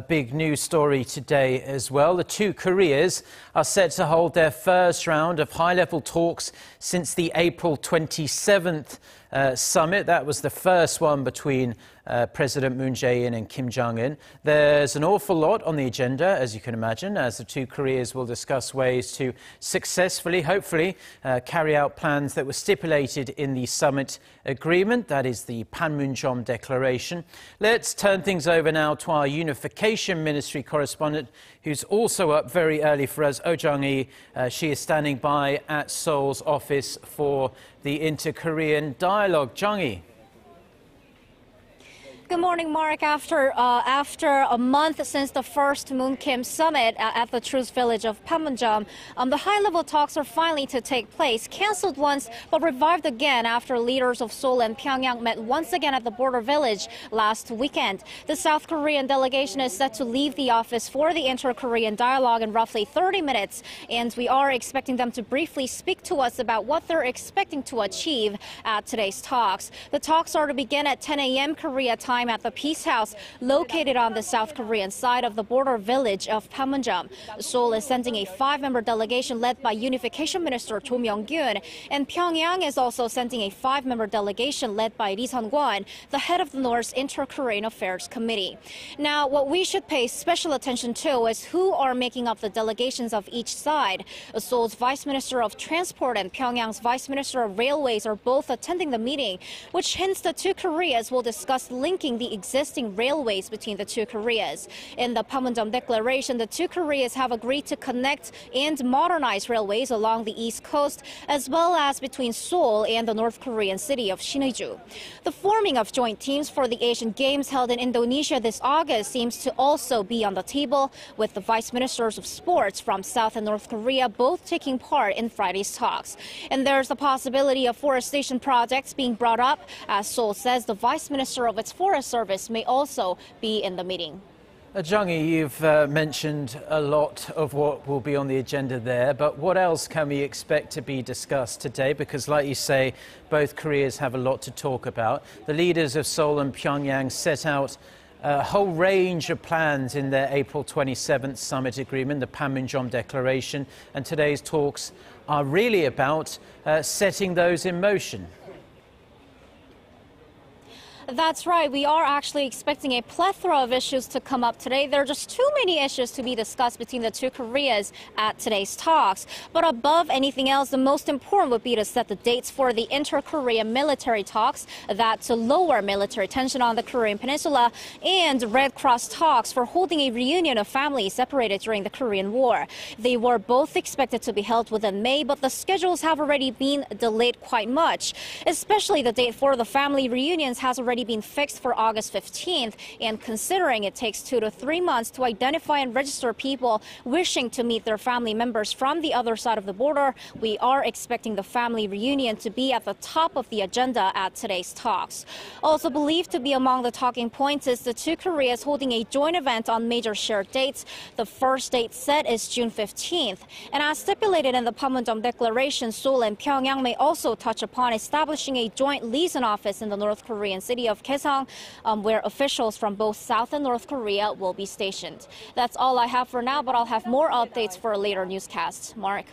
Big news story today as well. The two Koreas are set to hold their first round of high-level talks since the April 27th summit. That was the first one between President Moon Jae-in and Kim Jong-un. There's an awful lot on the agenda, as you can imagine, as the two Koreas will discuss ways to successfully, hopefully, carry out plans that were stipulated in the summit agreement. That is the Panmunjom Declaration. Let's turn things over now to our Unification Ministry correspondent, who's also up very early for us, Oh Jung-hee. She is standing by at Seoul's office for the Inter-Korean Dialogue. Jung-hee. Good morning, Mark. After a month since the first Moon-Kim summit at the Truce village of Panmunjom, the high-level talks are finally to take place. Cancelled once, but revived again after leaders of Seoul and Pyongyang met once again at the border village last weekend. The South Korean delegation is set to leave the office for the Inter-Korean dialogue in roughly 30 minutes, and we are expecting them to briefly speak to us about what they're expecting to achieve at today's talks. The talks are to begin at 10 a.m. Korea time at the Peace House, located on the South Korean side of the border village of Panmunjom. Seoul is sending a 5-member delegation led by Unification Minister Oh Jung-hee, and Pyongyang is also sending a 5-member delegation led by Lee Sun-kwon, the head of the North's Inter-Korean Affairs Committee. Now, what we should pay special attention to is who are making up the delegations of each side. Seoul's Vice Minister of Transport and Pyongyang's Vice Minister of Railways are both attending the meeting, which hints the two Koreas will discuss linking the existing railways between the two Koreas. In the Panmunjom Declaration, the two Koreas have agreed to connect and modernize railways along the east coast, as well as between Seoul and the North Korean city of Sinuiju. The forming of joint teams for the Asian Games held in Indonesia this August seems to also be on the table, with the vice ministers of sports from South and North Korea both taking part in Friday's talks. And there's the possibility of forestation projects being brought up, as Seoul says the vice minister of its Forest Service may also be in the meeting. Jung-hee, you've mentioned a lot of what will be on the agenda there, but what else can we expect to be discussed today? Because, like you say, both Koreas have a lot to talk about. The leaders of Seoul and Pyongyang set out a whole range of plans in their April 27th summit agreement, the Panmunjom Declaration, and today's talks are really about setting those in motion. That's right. We are actually expecting a plethora of issues to come up today. There are just too many issues to be discussed between the two Koreas at today's talks. But above anything else, the most important would be to set the dates for the inter-Korean military talks, that to lower military tension on the Korean peninsula, and Red Cross talks for holding a reunion of families separated during the Korean War. They were both expected to be held within May, but the schedules have already been delayed quite much. Especially the date for the family reunions has already been fixed for August 15th, and considering it takes 2 to 3 months to identify and register people wishing to meet their family members from the other side of the border, we are expecting the family reunion to be at the top of the agenda at today's talks. Also believed to be among the talking points is the two Koreas holding a joint event on major shared dates. The first date set is June 15th, and as stipulated in the Panmunjom Declaration, Seoul and Pyongyang may also touch upon establishing a joint liaison office in the North Korean city of Kaesong, where officials from both South and North Korea will be stationed. That's all I have for now, but I'll have more updates for a later newscast. Mark.